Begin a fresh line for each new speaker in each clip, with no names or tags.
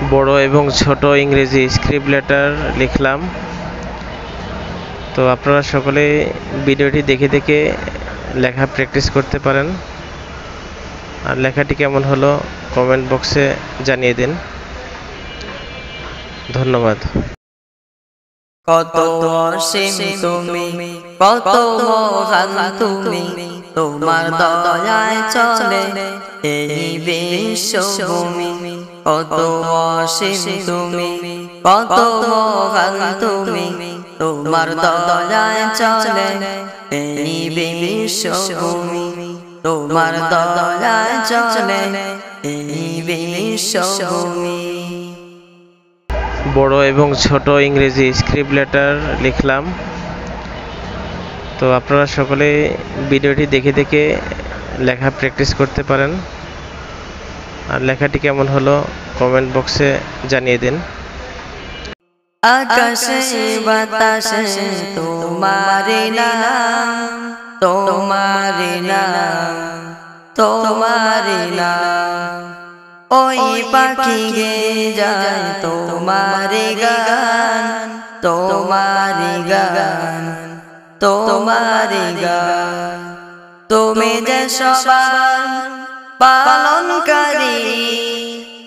বড় এবং ছোট ইংরেজি স্ক্রিপ্ট লেটার লিখলাম। তো আপনারা সকলে ভিডিওটি দেখে দেখে লেখা প্র্যাকটিস করতে পারেন। আর লেখাটি কেমন হলো কমেন্ট বক্সে জানিয়ে দিন। ধন্যবাদ।
কত অসীম তুমি, কত মহান তুমি, তোমার দয়ায় চলে এই বিশ্বভূমি। কত অসীম তুমি, কত মহান তুমি, তোমার দয়ায় চলে এই বিশ্বভূমি। তোমার দয়ায় চলে এই বিশ্বভূমি।
বড় এবং ছোট ইংরেজি স্ক্রিপ্ট লেটার লিখলাম। তো আপনারা সকলে ভিডিওটি দেখে দেখে লেখা প্র্যাকটিস করতে পারেন। আর লেখাটি কেমন হলো কমেন্ট বক্সে জানিয়ে দিন।
আকাশে বাতাসে তোমারি নাম, তোমারি নাম, তোমারি নাম। ওই পাখি গে যায় তোমারি গান, তোমারি গান, তোমারি গান। তুমি যে সবার পালনকারী,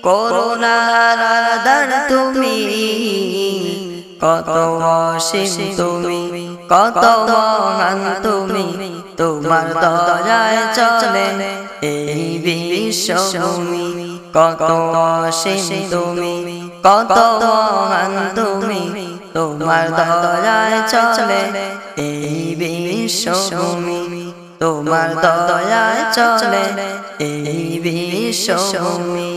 করুণার আধার তুমি। কত অসীম তুমি, কত মহান তুমি, তোমার দয়ায় চলে এই বিশ্বভূমি। কত অসীম তুমি, কত মহান তুমি, তোমার দয়ায় চলে এই বিশ্বভূমি। তোমার দয়ায় চলে এই বিশ্বভূমি।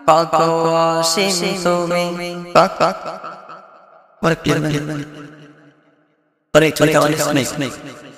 কত অসীম তুমি,
What a beautiful. What a